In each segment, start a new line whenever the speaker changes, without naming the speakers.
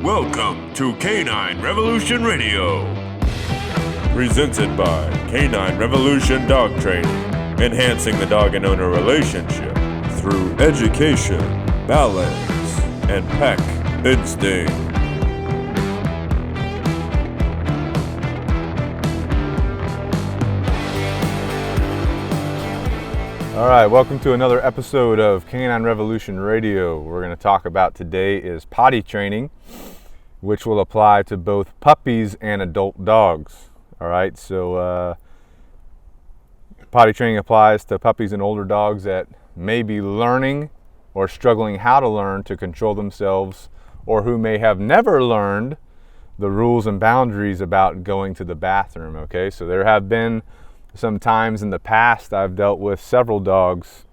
Welcome to Canine Revolution Radio. Presented by Canine Revolution Dog Training, enhancing the dog and owner relationship through education, balance, and pack instinct.
All right, welcome to another episode of Canine Revolution Radio. We're going to talk about today is potty training, which will apply to both puppies and adult dogs. All right, so potty training applies to puppies and older dogs that may be learning or struggling how to learn to control themselves, or who may have never learned the rules and boundaries about going to the bathroom. Okay, so there have been some times in the past I've dealt with several dogs,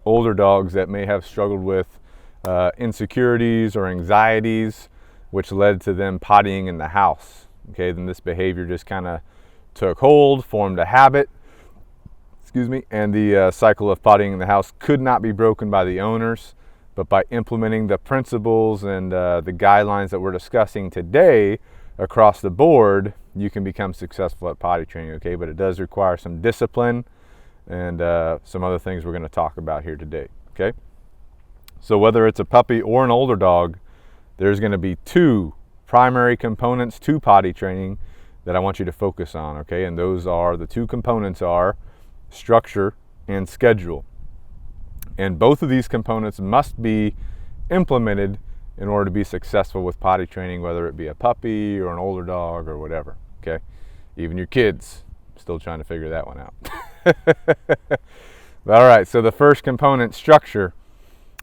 older dogs, that may have struggled with insecurities or anxieties, which led to them pottying in the house. Okay, then this behavior just kind of took hold, formed a habit, and the cycle of pottying in the house could not be broken by the owners. But by implementing the principles and the guidelines that we're discussing today across the board, you can become successful at potty training, okay? But it does require some discipline and some other things we're going to talk about here today, okay? So whether it's a puppy or an older dog, there's going to be two primary components to potty training that I want you to focus on, okay? And the two components are structure and schedule. And both of these components must be implemented in order to be successful with potty training, whether it be a puppy or an older dog or whatever, okay? Even your kids, still trying to figure that one out. All right, so the first component, structure,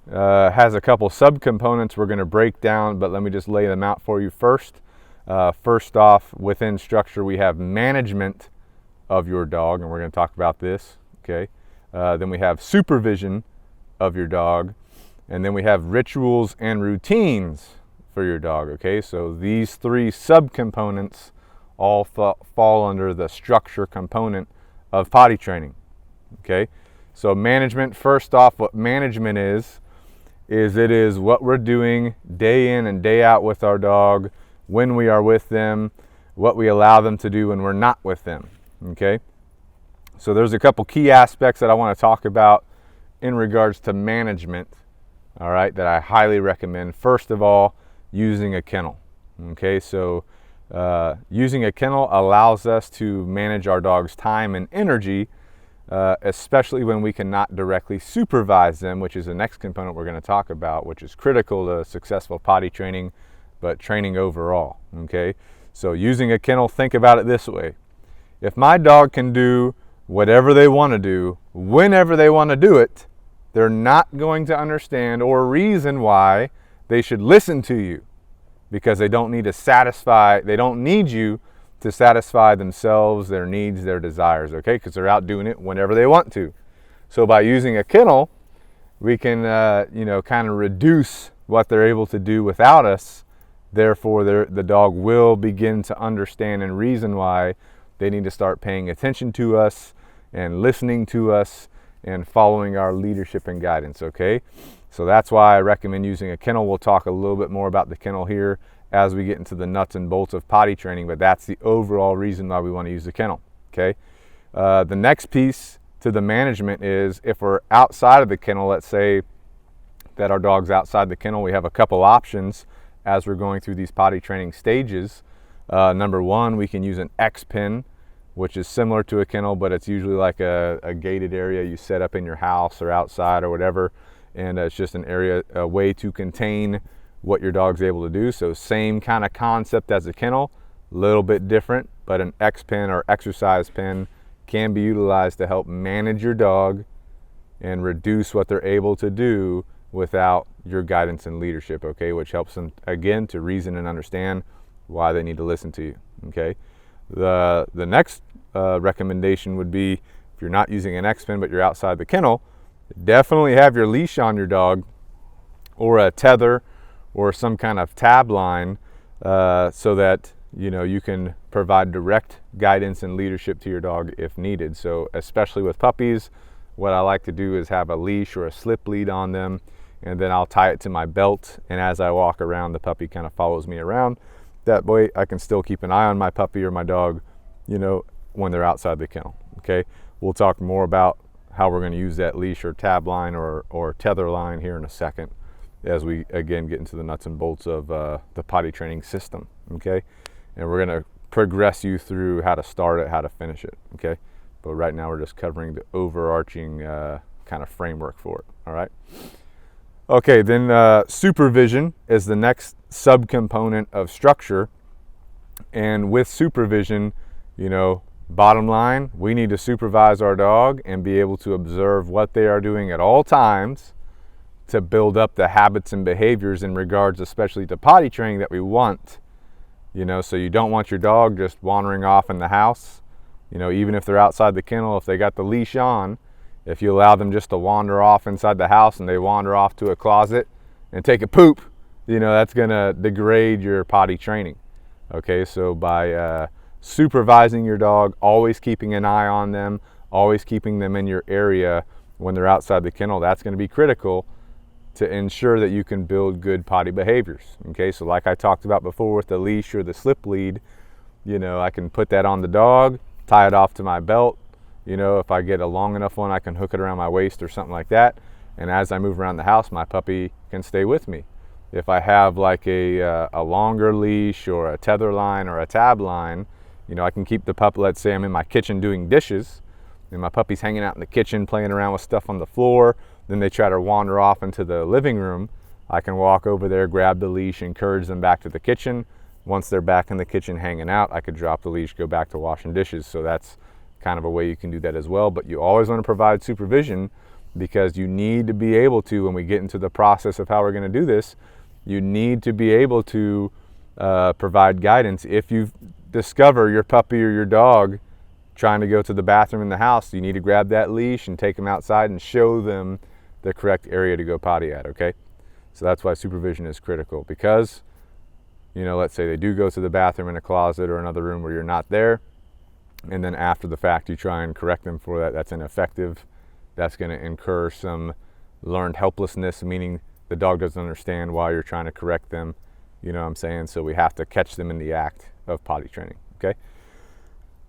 has a couple subcomponents we're going to break down, but let me just lay them out for you first. First off, within structure, we have management of your dog, and we're going to talk about this, okay? Then we have supervision of your dog, and then we have rituals and routines for your dog, okay? So these three subcomponents all fall under the structure component of potty training, okay? So management, first off, what management is it is what we're doing day in and day out with our dog, when we are with them, what we allow them to do when we're not with them, okay? So there's a couple key aspects that I want to talk about in regards to management, all right, that I highly recommend. First of all, using a kennel, okay? So using a kennel allows us to manage our dog's time and energy, especially when we cannot directly supervise them, which is the next component we're going to talk about, which is critical to successful potty training, but training overall, okay? So using a kennel, think about it this way. If my dog can do whatever they want to do, whenever they want to do it, they're not going to understand or reason why they should listen to you, because they don't need you to satisfy themselves, their needs, their desires, okay? Because they're out doing it whenever they want to. So by using a kennel, we can, kind of reduce what they're able to do without us. Therefore, the dog will begin to understand and reason why they need to start paying attention to us and listening to us and following our leadership and guidance, okay? So that's why I recommend using a kennel. We'll talk a little bit more about the kennel here as we get into the nuts and bolts of potty training, but that's the overall reason why we want to use the kennel, okay? The next piece to the management is if we're outside of the kennel, let's say that our dog's outside the kennel, we have a couple options as we're going through these potty training stages. Number one, we can use an X pen, which is similar to a kennel, but it's usually like a gated area you set up in your house or outside or whatever, and it's just a way to contain what your dog's able to do. So same kind of concept as a kennel, a little bit different, but an X pen or exercise pen can be utilized to help manage your dog and reduce what they're able to do without your guidance and leadership, okay, which helps them, again, to reason and understand why they need to listen to you, okay? The next recommendation would be, if you're not using an X pen but you're outside the kennel, definitely have your leash on your dog, or a tether or some kind of tab line, so that you can provide direct guidance and leadership to your dog if needed. So especially with puppies, what I like to do is have a leash or a slip lead on them and then I'll tie it to my belt, and as I walk around, the puppy kind of follows me around. That way I can still keep an eye on my puppy or my dog, you know, when they're outside the kennel. Okay, we'll talk more about how we're going to use that leash or tab line or tether line here in a second, as we again get into the nuts and bolts of the potty training system. Okay, and we're going to progress you through how to start it, how to finish it. Okay, but right now we're just covering the overarching kind of framework for it. All right. Okay, then supervision is the next subcomponent of structure. And with supervision, you know, bottom line, we need to supervise our dog and be able to observe what they are doing at all times to build up the habits and behaviors in regards especially to potty training that we want. You know, so you don't want your dog just wandering off in the house. You know, even if they're outside the kennel, if they got the leash on, if you allow them just to wander off inside the house and they wander off to a closet and take a poop, you know, that's going to degrade your potty training. Okay, so by supervising your dog, always keeping an eye on them, always keeping them in your area when they're outside the kennel, that's going to be critical to ensure that you can build good potty behaviors. Okay, so like I talked about before with the leash or the slip lead, you know, I can put that on the dog, tie it off to my belt. You know, if I get a long enough one, I can hook it around my waist or something like that. And as I move around the house, my puppy can stay with me. If I have like a longer leash or a tether line or a tab line, you know, I can keep the puppy, let's say I'm in my kitchen doing dishes, and my puppy's hanging out in the kitchen playing around with stuff on the floor. Then they try to wander off into the living room. I can walk over there, grab the leash, encourage them back to the kitchen. Once they're back in the kitchen hanging out, I could drop the leash, go back to washing dishes. So that's kind of a way you can do that as well. But you always want to provide supervision, because you need to be able to, when we get into the process of how we're going to do this, you need to be able to provide guidance. If you discover your puppy or your dog trying to go to the bathroom in the house, you need to grab that leash and take them outside and show them the correct area to go potty at. Okay, so that's why supervision is critical, because, you know, let's say they do go to the bathroom in a closet or another room where you're not there, and then after the fact you try and correct them for that. That's ineffective. That's going to incur some learned helplessness, meaning the dog doesn't understand why you're trying to correct them. You know what I'm saying? So we have to catch them in the act of potty training. Okay.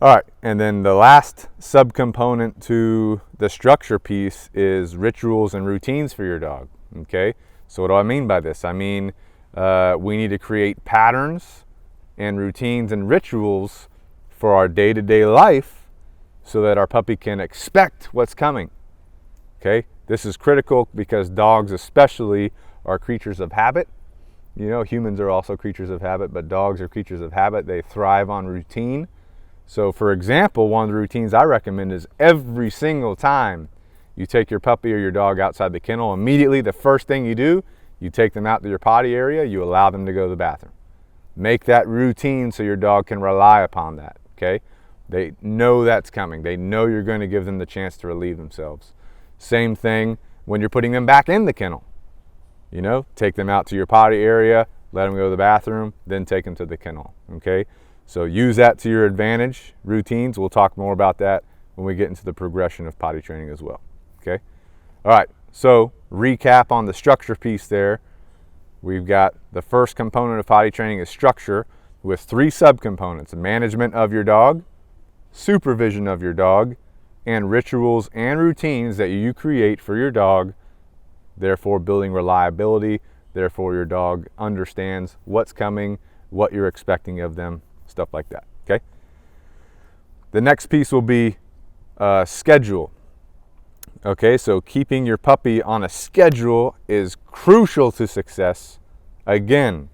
All right. And then the last subcomponent to the structure piece is rituals and routines for your dog. Okay. So what do I mean by this? I mean, we need to create patterns and routines and rituals for our day-to-day life so that our puppy can expect what's coming. Okay, this is critical because dogs especially are creatures of habit. You know, humans are also creatures of habit, but dogs are creatures of habit. They thrive on routine. So for example, one of the routines I recommend is every single time you take your puppy or your dog outside the kennel, immediately the first thing you do, you take them out to your potty area, you allow them to go to the bathroom. Make that routine so your dog can rely upon that. Okay, they know that's coming. They know you're going to give them the chance to relieve themselves. Same thing when you're putting them back in the kennel. You know, take them out to your potty area, let them go to the bathroom, then take them to the kennel. Okay, so use that to your advantage. Routines, we'll talk more about that when we get into the progression of potty training as well. Okay, all right, so recap on the structure piece there. We've got the first component of potty training is structure, with 3 subcomponents: management of your dog, supervision of your dog, and rituals and routines that you create for your dog, therefore building reliability, therefore your dog understands what's coming, what you're expecting of them, stuff like that. Okay. The next piece will be schedule. Okay, so keeping your puppy on a schedule is crucial to success. Again,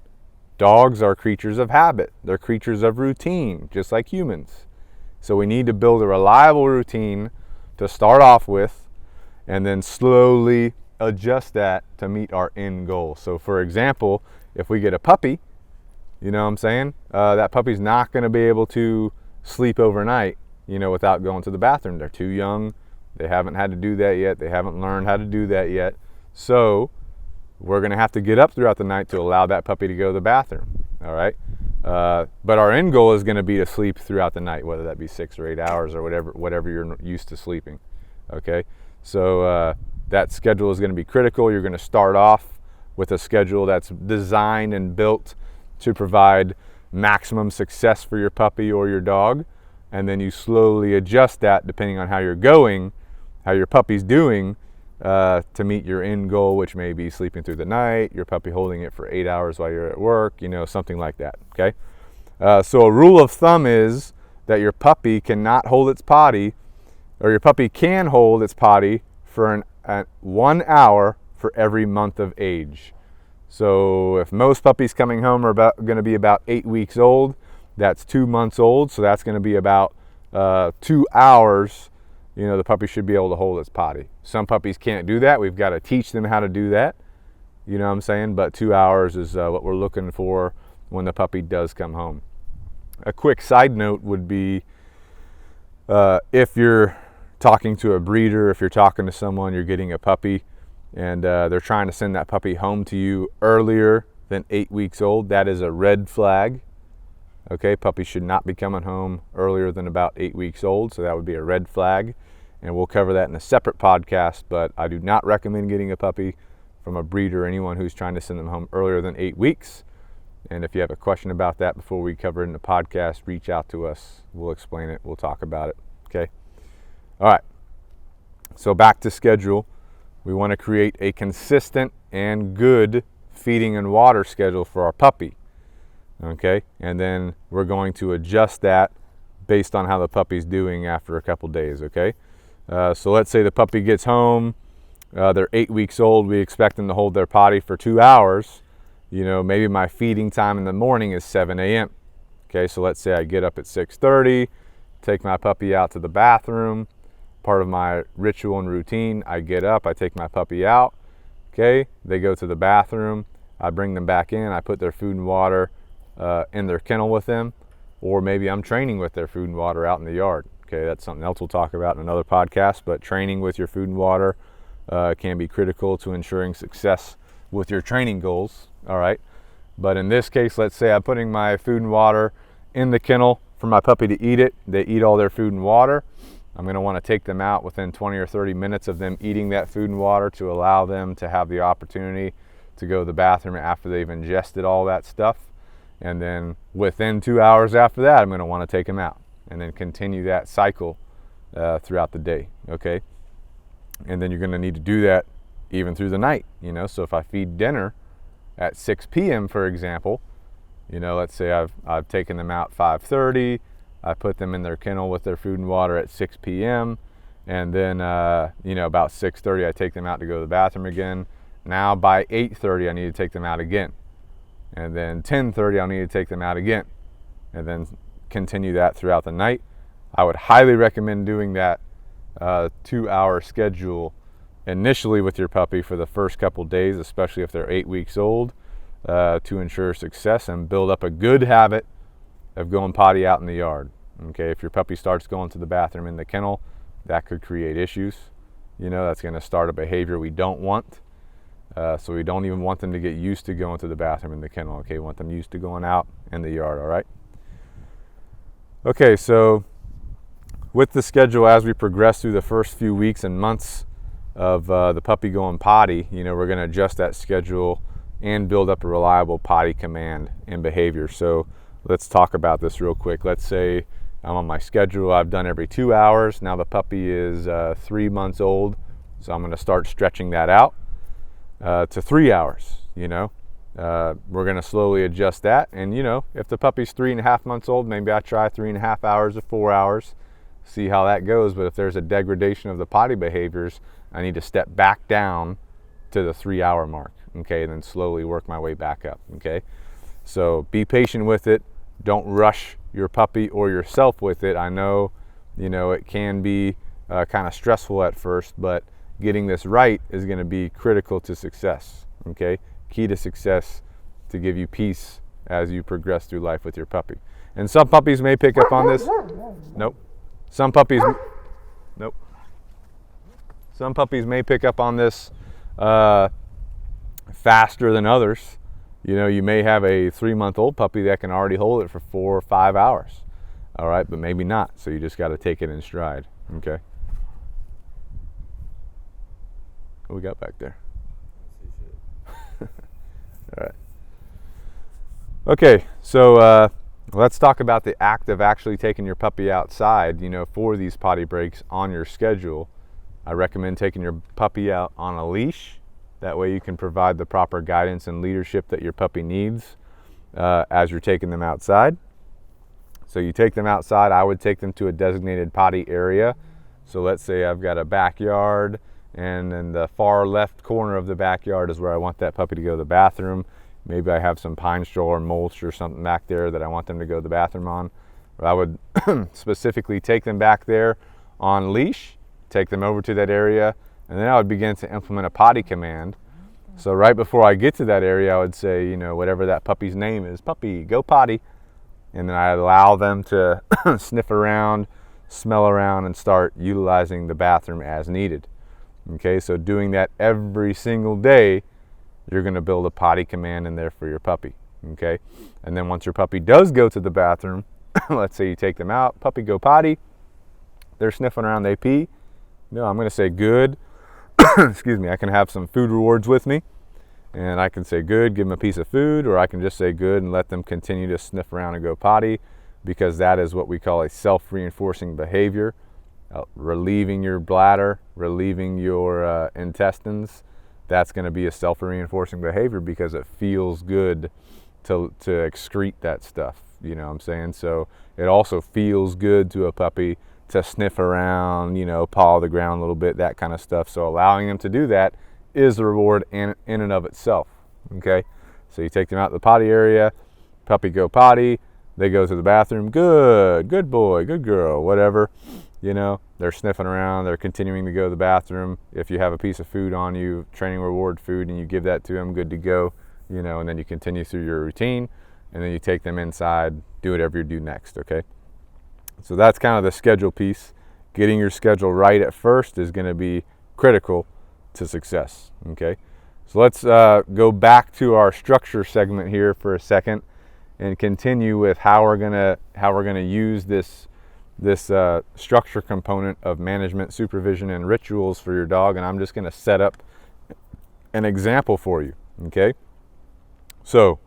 dogs are creatures of habit. They're creatures of routine, just like humans. So we need to build a reliable routine to start off with, and then slowly adjust that to meet our end goal. So for example, if we get a puppy, you know what I'm saying? That puppy's not going to be able to sleep overnight, you know, without going to the bathroom. They're too young. They haven't had to do that yet. They haven't learned how to do that yet. So we're going to have to get up throughout the night to allow that puppy to go to the bathroom. All right. But our end goal is going to be to sleep throughout the night, whether that be 6 or 8 hours or whatever you're used to sleeping. Okay. So that schedule is going to be critical. You're going to start off with a schedule that's designed and built to provide maximum success for your puppy or your dog, and then you slowly adjust that depending on how you're going, how your puppy's doing, to meet your end goal, which may be sleeping through the night, your puppy holding it for 8 hours while you're at work, something like that, okay? So a rule of thumb is that your puppy cannot hold its potty, or your puppy can hold its potty for 1 hour for every month of age. So if most puppies coming home are going to be about 8 weeks old, that's 2 months old, so that's going to be about 2 hours. The puppy should be able to hold its potty. Some puppies can't do that. We've got to teach them how to do that. You know what I'm saying? But 2 hours is what we're looking for when the puppy does come home. A quick side note would be if you're talking to a breeder, if you're talking to someone, you're getting a puppy, and they're trying to send that puppy home to you earlier than 8 weeks old, that is a red flag. Okay, puppies should not be coming home earlier than about 8 weeks old, so that would be a red flag, and we'll cover that in a separate podcast. But I do not recommend getting a puppy from a breeder or anyone who's trying to send them home earlier than 8 weeks. And if you have a question about that before we cover it in the podcast, reach out to us. We'll explain it. We'll talk about it. Okay. All right. So back to schedule. We want to create a consistent and good feeding and water schedule for our puppy. Okay. And then we're going to adjust that based on how the puppy's doing after a couple days. Okay. So let's say the puppy gets home. They're 8 weeks old. We expect them to hold their potty for 2 hours. Maybe my feeding time in the morning is 7 a.m. Okay, so let's say I get up at 6:30, take my puppy out to the bathroom. Part of my ritual and routine, I get up, I take my puppy out. Okay, they go to the bathroom. I bring them back in. I put their food and water in their kennel with them, or maybe I'm training with their food and water out in the yard. Okay, that's something else we'll talk about in another podcast, but training with your food and water can be critical to ensuring success with your training goals. All right, but in this case, let's say I'm putting my food and water in the kennel for my puppy to eat it. They eat all their food and water. I'm going to want to take them out within 20 or 30 minutes of them eating that food and water to allow them to have the opportunity to go to the bathroom after they've ingested all that stuff. And then within 2 hours after that, I'm going to want to take them out and then continue that cycle throughout the day. Okay, and then you're going to need to do that even through the night. So if I feed dinner at 6 p.m., for example, let's say I've taken them out 5:30, I put them in their kennel with their food and water at 6 p.m., and then, about 6:30, I take them out to go to the bathroom again. Now by 8:30, I need to take them out again. And then 10:30, I'll need to take them out again. And then continue that throughout the night. I would highly recommend doing that 2-hour schedule initially with your puppy for the first couple days, especially if they're 8 weeks old, to ensure success and build up a good habit of going potty out in the yard. Okay, if your puppy starts going to the bathroom in the kennel, that could create issues. That's going to start a behavior we don't want. So we don't even want them to get used to going to the bathroom in the kennel. Okay, we want them used to going out in the yard. All right. Okay, so with the schedule as we progress through the first few weeks and months of the puppy going potty, we're going to adjust that schedule and build up a reliable potty command and behavior. So let's talk about this real quick. Let's say I'm on my schedule. I've done every 2 hours. Now the puppy is 3 months old, so I'm going to start stretching that out to 3 hours. We're going to slowly adjust that. And if the puppy's 3.5 months old, maybe I try 3.5 hours or 4 hours, see how that goes. But if there's a degradation of the potty behaviors, I need to step back down to the 3 hour mark. Okay, and then slowly work my way back up. Okay, so be patient with it. Don't rush your puppy or yourself with it. I know, it can be kind of stressful at first, but getting this right is going to be critical to success. Okay, key to success to give you peace as you progress through life with your puppy. And some puppies may pick up on this. Nope. Some puppies may pick up on this faster than others. You may have a 3-month-old puppy that can already hold it for 4 or 5 hours. All right, but maybe not. So you just got to take it in stride. Okay. What we got back there? All right. Okay, so let's talk about the act of actually taking your puppy outside, for these potty breaks on your schedule. I recommend taking your puppy out on a leash. That way you can provide the proper guidance and leadership that your puppy needs as you're taking them outside. So you take them outside. I would take them to a designated potty area. So let's say I've got a backyard, and in the far left corner of the backyard is where I want that puppy to go to the bathroom. Maybe I have some pine straw or mulch or something back there that I want them to go to the bathroom on. Or I would specifically take them back there on leash, take them over to that area, and then I would begin to implement a potty command. So right before I get to that area, I would say, whatever that puppy's name is, puppy, go potty. And then I allow them to sniff around, smell around, and start utilizing the bathroom as needed. Okay, so doing that every single day, you're going to build a potty command in there for your puppy. Okay, and then once your puppy does go to the bathroom, let's say you take them out, puppy, go potty. They're sniffing around, they pee. I'm going to say good. Excuse me, I can have some food rewards with me, and I can say good, give them a piece of food, or I can just say good and let them continue to sniff around and go potty, because that is what we call a self-reinforcing behavior. Relieving your bladder, relieving your intestines, that's going to be a self-reinforcing behavior because it feels good to excrete that stuff, what I'm saying? So it also feels good to a puppy to sniff around, paw the ground a little bit, that kind of stuff. So allowing them to do that is a reward in and of itself. Okay, so you take them out to the potty area, puppy go potty, they go to the bathroom, good boy, good girl, whatever. They're sniffing around, they're continuing to go to the bathroom. If you have a piece of food on you, training reward food, and you give that to them, good to go, and then you continue through your routine, and then you take them inside, do whatever you do next. Okay, so that's kind of the schedule piece. Getting your schedule right at first is going to be critical to success. Okay, so let's go back to our structure segment here for a second and continue with how we're gonna use this structure component of management, supervision, and rituals for your dog. And I'm just going to set up an example for you. Okay, so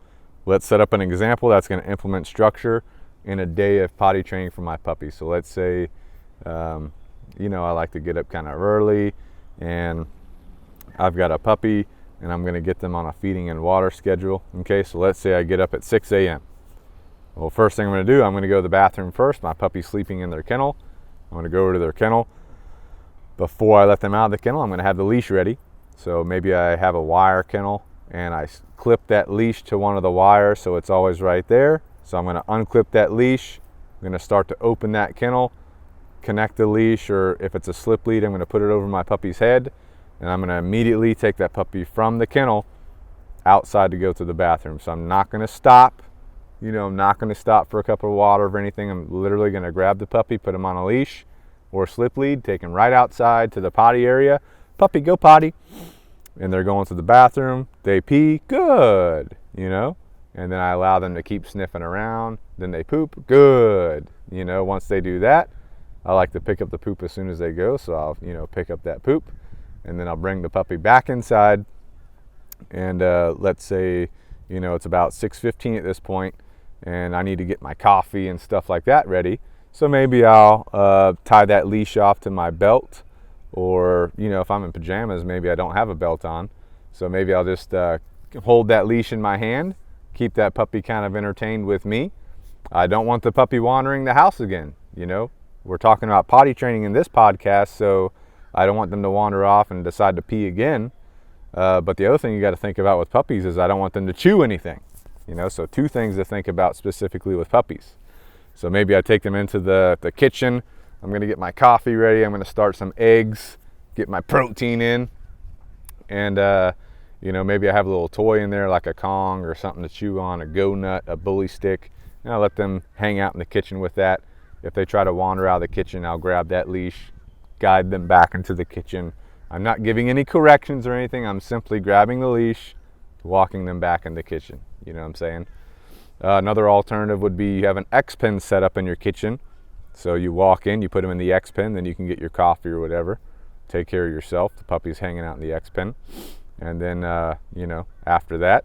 let's set up an example that's going to implement structure in a day of potty training for my puppy. So let's say I like to get up kind of early, and I've got a puppy, and I'm going to get them on a feeding and water schedule. Okay, so let's say I get up at 6 a.m. Well, first thing I'm going to do, I'm going to go to the bathroom first. My puppy's sleeping in their kennel. I'm going to go over to their kennel. Before I let them out of the kennel, I'm going to have the leash ready. So maybe I have a wire kennel, and I clip that leash to one of the wires so it's always right there. So I'm going to unclip that leash. I'm going to start to open that kennel, connect the leash, or if it's a slip lead, I'm going to put it over my puppy's head, and I'm going to immediately take that puppy from the kennel outside to go to the bathroom. So I'm not going to stop. I'm not going to stop for a cup of water or anything. I'm literally going to grab the puppy, put him on a leash or a slip lead, take him right outside to the potty area. Puppy, go potty. And they're going to the bathroom. They pee, good, and then I allow them to keep sniffing around. Then they poop, good. Once they do that, I like to pick up the poop as soon as they go. So I'll, pick up that poop, and then I'll bring the puppy back inside. And let's say, it's about 6:15 at this point, and I need to get my coffee and stuff like that ready. So maybe I'll tie that leash off to my belt, or if I'm in pajamas, maybe I don't have a belt on, so maybe I'll just hold that leash in my hand, keep that puppy kind of entertained with me. I don't want the puppy wandering the house again. We're talking about potty training in this podcast, so I don't want them to wander off and decide to pee again. But the other thing you got to think about with puppies is I don't want them to chew anything. So two things to think about specifically with puppies. So maybe I take them into the kitchen. I'm going to get my coffee ready. I'm going to start some eggs, get my protein in. And, maybe I have a little toy in there like a Kong or something to chew on, a go nut, a bully stick. And I'll let them hang out in the kitchen with that. If they try to wander out of the kitchen, I'll grab that leash, guide them back into the kitchen. I'm not giving any corrections or anything. I'm simply grabbing the leash, walking them back in the kitchen. You know what I'm saying? Another alternative would be you have an X-pen set up in your kitchen. So you walk in, you put them in the X-pen, then you can get your coffee or whatever. take care of yourself. The puppy's hanging out in the X pen. And then, after that,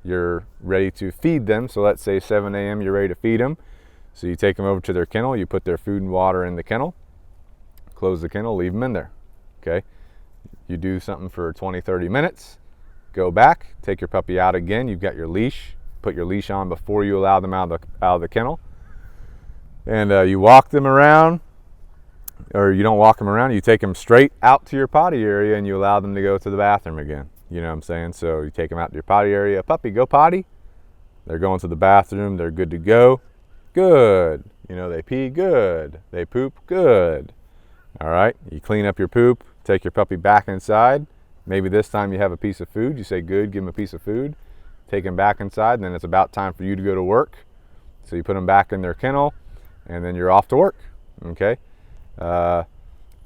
you're ready to feed them. So let's say 7 a.m. you're ready to feed them. So you take them over to their kennel, you put their food and water in the kennel, close the kennel, leave them in there, okay? You do something for 20, 30 minutes, go back, take your puppy out again. You've got your leash, put your leash on before you allow them out of the kennel. And you walk them around, or you don't walk them around, you take them straight out to your potty area and you allow them to go to the bathroom again. You know what I'm saying? So you take them out to your potty area. Puppy, go potty. They're going to the bathroom. They're good to go. Good. They pee. Good. They poop. Good. All right. You clean up your poop. Take your puppy back inside. Maybe this time you have a piece of food. You say good. Give them a piece of food. Take them back inside. And then it's about time for you to go to work. So you put them back in their kennel. And then you're off to work. Okay. And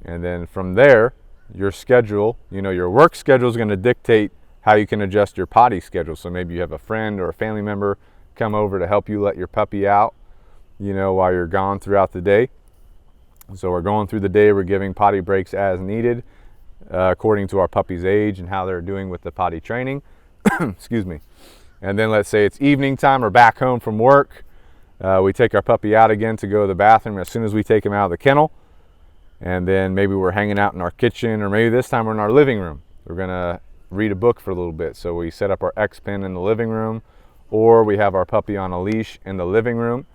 then from there, your schedule, your work schedule is going to dictate how you can adjust your potty schedule. So maybe you have a friend or a family member come over to help you let your puppy out, while you're gone throughout the day. So we're going through the day, we're giving potty breaks as needed, according to our puppy's age and how they're doing with the potty training. Excuse me. And then let's say it's evening time or back home from work. We take our puppy out again to go to the bathroom as soon as we take him out of the kennel. And then maybe we're hanging out in our kitchen, or maybe this time we're in our living room. We're gonna read a book for a little bit. So we set up our X pen in the living room, or we have our puppy on a leash in the living room,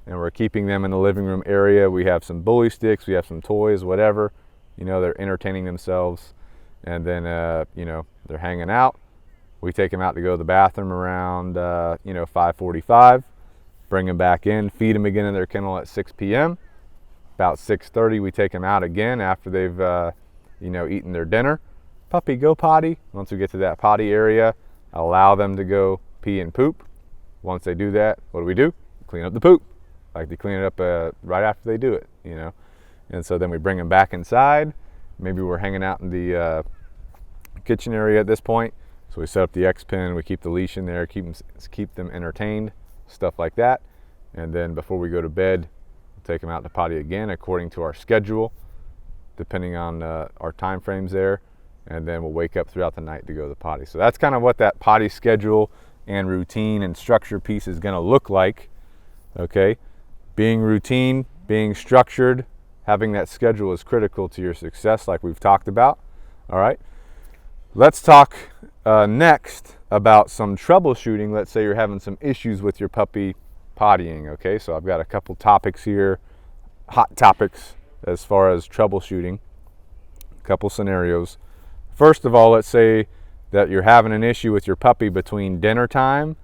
and we're keeping them in the living room area. We have some bully sticks, we have some toys, whatever. They're entertaining themselves, and then they're hanging out. We take them out to go to the bathroom around 5:45. Bring them back in, feed them again in their kennel at 6 p.m. About 6:30, we take them out again after they've eaten their dinner. Puppy, go potty. Once we get to that potty area, allow them to go pee and poop. Once they do that, what do? Clean up the poop. Like they clean it up right after they do it, And so then we bring them back inside. Maybe we're hanging out in the kitchen area at this point. So we set up the X pen, we keep the leash in there, keep them entertained, stuff like that. And then before we go to bed, we'll take them out to potty again according to our schedule, depending on our time frames there. And then we'll wake up throughout the night to go to the potty. So that's kind of what that potty schedule and routine and structure piece is going to look like. Okay, being routine, being structured, having that schedule is critical to your success, like we've talked about. All right, let's talk next about some troubleshooting. Let's say you're having some issues with your puppy pottying. Okay, so I've got a couple topics here, hot topics as far as troubleshooting, a couple scenarios. First of all, let's say that you're having an issue with your puppy between dinner time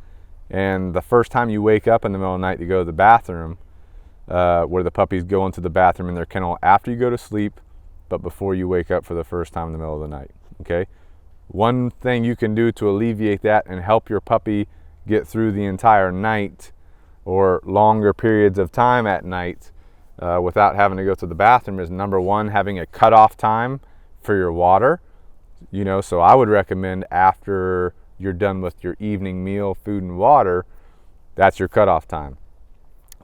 and the first time you wake up in the middle of the night to go to the bathroom, where the puppy's going to the bathroom in their kennel after you go to sleep, but before you wake up for the first time in the middle of the night. Okay, one thing you can do to alleviate that and help your puppy get through the entire night or longer periods of time at night without having to go to the bathroom is, number one, having a cutoff time for your water. So I would recommend after you're done with your evening meal, food and water, that's your cutoff time.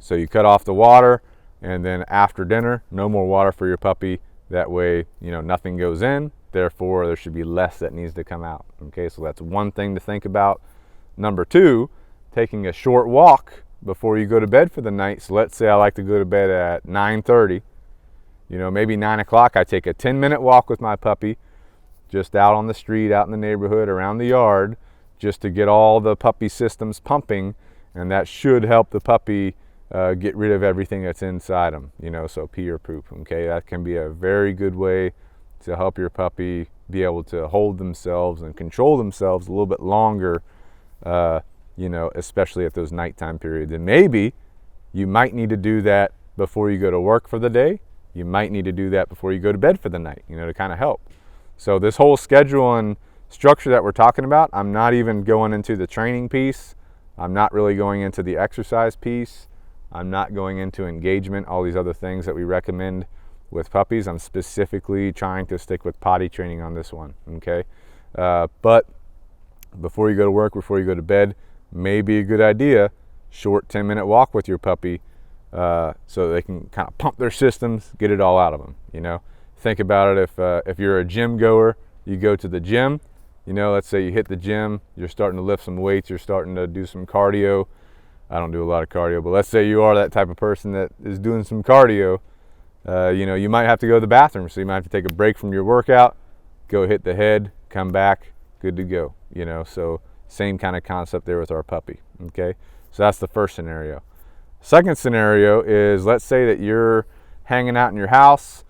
So you cut off the water, and then after dinner, no more water for your puppy. That way, nothing goes in. Therefore, there should be less that needs to come out. Okay, so that's one thing to think about. Number two, taking a short walk before you go to bed for the night. So let's say I like to go to bed at 9:30. Maybe 9 o'clock, I take a 10-minute walk with my puppy, just out on the street, out in the neighborhood, around the yard, just to get all the puppy systems pumping, and that should help the puppy get rid of everything that's inside them, so pee or poop. Okay, that can be a very good way to help your puppy be able to hold themselves and control themselves a little bit longer, especially at those nighttime periods. And maybe you might need to do that before you go to work for the day. You might need to do that before you go to bed for the night, to kind of help. So this whole schedule and structure that we're talking about, I'm not even going into the training piece. I'm not really going into the exercise piece. I'm not going into engagement, all these other things that we recommend with puppies. I'm specifically trying to stick with potty training on this one, okay? But before you go to work, before you go to bed, may be a good idea, short 10-minute walk with your puppy so they can kind of pump their systems, get it all out of them, think about it, if you're a gym goer, you go to the gym, let's say you hit the gym, you're starting to lift some weights, you're starting to do some cardio. I don't do a lot of cardio, but let's say you are that type of person that is doing some cardio. You might have to go to the bathroom, so you might have to take a break from your workout, go hit the head, come back, good to go. So same kind of concept there with our puppy. Okay, so that's the first scenario. Second scenario is, let's say that you're hanging out in your house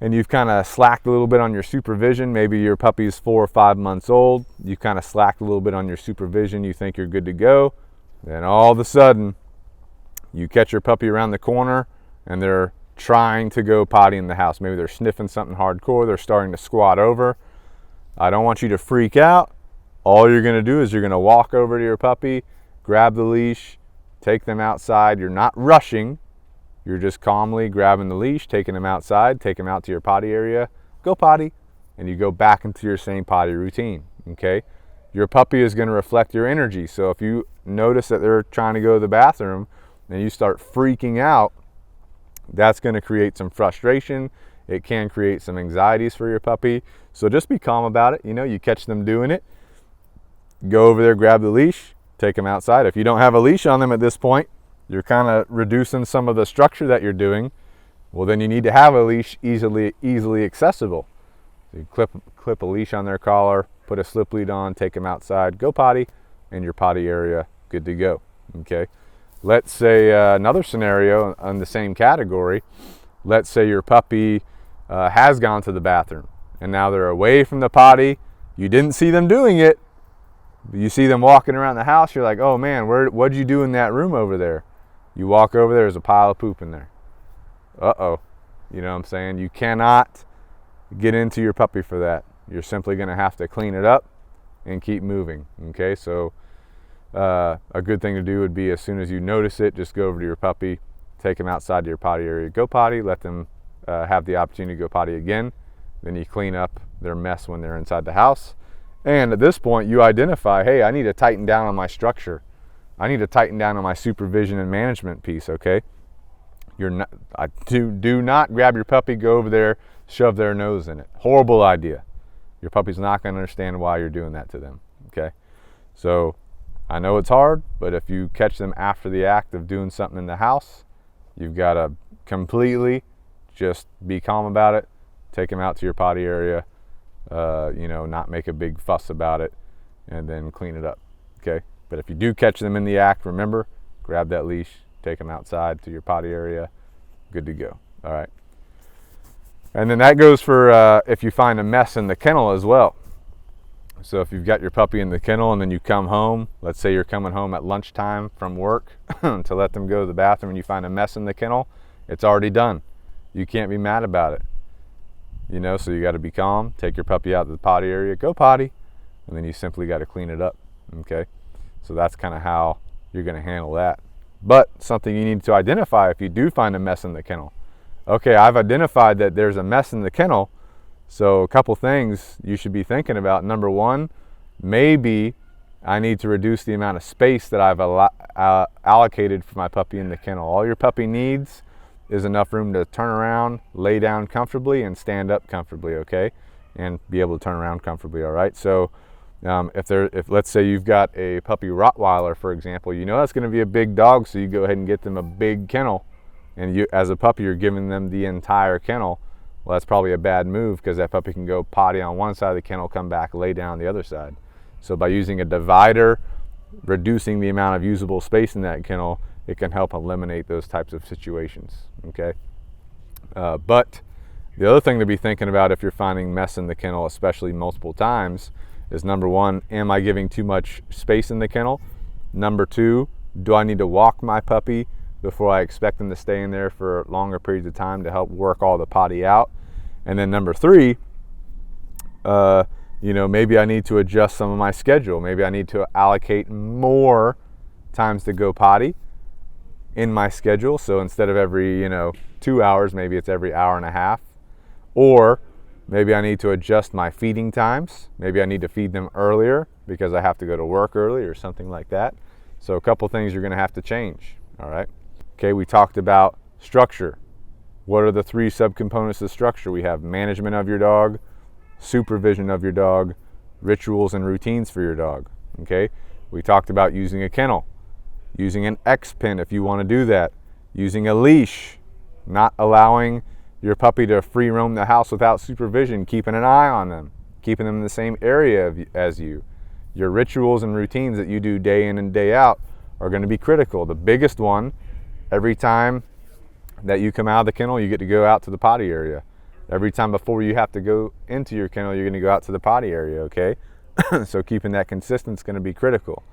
and you've kind of slacked a little bit on your supervision. Maybe your puppy's 4 or 5 months old. You've kind of slacked a little bit on your supervision. You think you're good to go. Then all of a sudden, you catch your puppy around the corner and they're trying to go potty in the house. Maybe they're sniffing something hardcore. They're starting to squat over. I don't want you to freak out. All you're going to do is you're going to walk over to your puppy, grab the leash, take them outside. You're not rushing. You're just calmly grabbing the leash, taking them outside, take them out to your potty area, go potty, and you go back into your same potty routine. Okay? Your puppy is going to reflect your energy. So if you notice that they're trying to go to the bathroom and you start freaking out, that's going to create some frustration. It can create some anxieties for your puppy. So just be calm about it. You catch them doing it, go over there, grab the leash, take them outside. If you don't have a leash on them at this point, you're kind of reducing some of the structure that you're doing. Well, then you need to have a leash easily accessible. So you clip a leash on their collar, put a slip lead on, take them outside, go potty, in your potty area, good to go. Okay. Let's say another scenario on the same category. Let's say your puppy has gone to the bathroom and now they're away from the potty. You didn't see them doing it. You see them walking around the house. You're like, oh man, what'd you do in that room over there? You walk over there, there's a pile of poop in there. Uh-oh. You know what I'm saying? You cannot get into your puppy for that. You're simply going to have to clean it up and keep moving. Okay, so a good thing to do would be, as soon as you notice it, just go over to your puppy, take them outside to your potty area, go potty, let them have the opportunity to go potty again. Then you clean up their mess when they're inside the house. And at this point, you identify, hey, I need to tighten down on my structure. I need to tighten down on my supervision and management piece, okay? Do not grab your puppy, go over there, shove their nose in it. Horrible idea. Your puppy's not going to understand why you're doing that to them, okay? So I know it's hard, but if you catch them after the act of doing something in the house, you've got to completely just be calm about it, take them out to your potty area, not make a big fuss about it, and then clean it up, okay? But if you do catch them in the act, remember, grab that leash, take them outside to your potty area, good to go, all right? And then that goes for if you find a mess in the kennel as well. So if you've got your puppy in the kennel and then you come home, let's say you're coming home at lunchtime from work to let them go to the bathroom, and you find a mess in the kennel, it's already done. You can't be mad about it. So you got to be calm, take your puppy out to the potty area, go potty, and then you simply got to clean it up, okay? So that's kind of how you're going to handle that. But something you need to identify if you do find a mess in the kennel. Okay, I've identified that there's a mess in the kennel, so a couple things you should be thinking about. Number one, maybe I need to reduce the amount of space that I've allocated for my puppy in the kennel. All your puppy needs is enough room to turn around, lay down comfortably, and stand up comfortably, okay? And be able to turn around comfortably, all right? So if let's say you've got a puppy Rottweiler, for example, that's going to be a big dog, so you go ahead and get them a big kennel, and you, as a puppy, you're giving them the entire kennel. Well, that's probably a bad move, because that puppy can go potty on one side of the kennel, come back, lay down on the other side. So by using a divider, reducing the amount of usable space in that kennel, it can help eliminate those types of situations, okay? But the other thing to be thinking about if you're finding mess in the kennel, especially multiple times, is number one, am I giving too much space in the kennel? Number two, do I need to walk my puppy before I expect them to stay in there for longer periods of time to help work all the potty out? And then number three, maybe I need to adjust some of my schedule. Maybe I need to allocate more times to go potty in my schedule. So instead of every 2 hours, maybe it's every hour and a half. Or maybe I need to adjust my feeding times. Maybe I need to feed them earlier because I have to go to work early or something like that. So a couple things you're going to have to change, all right? Okay, we talked about structure. What are the 3 subcomponents of structure? We have management of your dog, supervision of your dog, rituals and routines for your dog. Okay? We talked about using a kennel, using an X pin if you want to do that, using a leash, not allowing your puppy to free roam the house without supervision, keeping an eye on them, keeping them in the same area as you. Your rituals and routines that you do day in and day out are going to be critical. The biggest one, every time that you come out of the kennel, you get to go out to the potty area. Every time before you have to go into your kennel, you're going to go out to the potty area, okay? So keeping that consistent is going to be critical.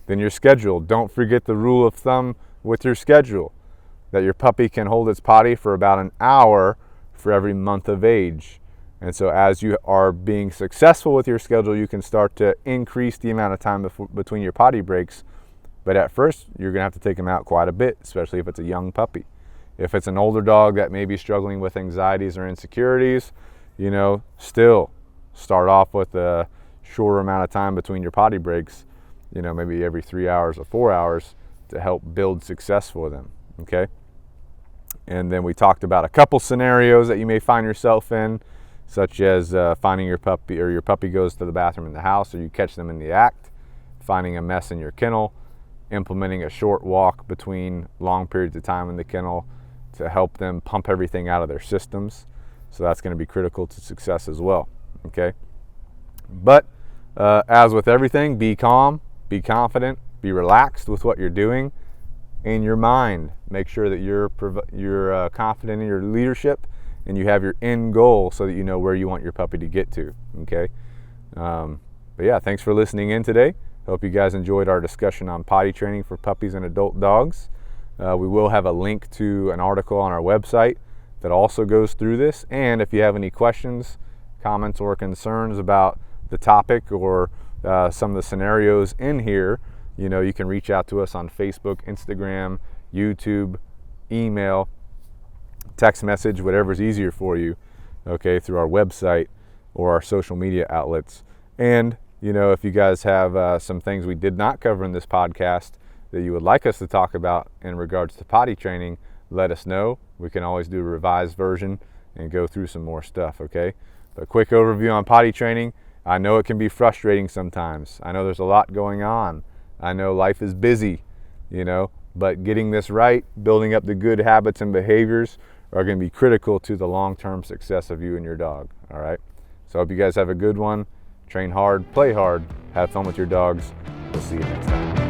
Then your schedule. Don't forget the rule of thumb with your schedule, that your puppy can hold its potty for about an hour for every month of age. And so as you are being successful with your schedule, you can start to increase the amount of time between your potty breaks. But at first, you're going to have to take them out quite a bit, especially if it's a young puppy. If it's an older dog that may be struggling with anxieties or insecurities, still start off with a shorter amount of time between your potty breaks, maybe every 3 hours or 4 hours, to help build success for them, okay? And then we talked about a couple scenarios that you may find yourself in, such as finding your puppy, or your puppy goes to the bathroom in the house, or you catch them in the act, finding a mess in your kennel, implementing a short walk between long periods of time in the kennel to help them pump everything out of their systems. So that's going to be critical to success as well, okay? But as with everything, be calm, be confident, be relaxed with what you're doing. In your mind, make sure that you're confident in your leadership and you have your end goal so that you know where you want your puppy to get to, okay? But yeah, thanks for listening in today. Hope you guys enjoyed our discussion on potty training for puppies and adult dogs. We will have a link to an article on our website that also goes through this. And if you have any questions, comments, or concerns about the topic or some of the scenarios in here, you can reach out to us on Facebook, Instagram, YouTube, email, text message, whatever's easier for you, okay, through our website or our social media outlets. And, if you guys have some things we did not cover in this podcast that you would like us to talk about in regards to potty training, let us know. We can always do a revised version and go through some more stuff, okay? But quick overview on potty training. I know it can be frustrating sometimes. I know there's a lot going on. I know life is busy, but getting this right, building up the good habits and behaviors are going to be critical to the long-term success of you and your dog, all right? So I hope you guys have a good one. Train hard, play hard, have fun with your dogs. We'll see you next time.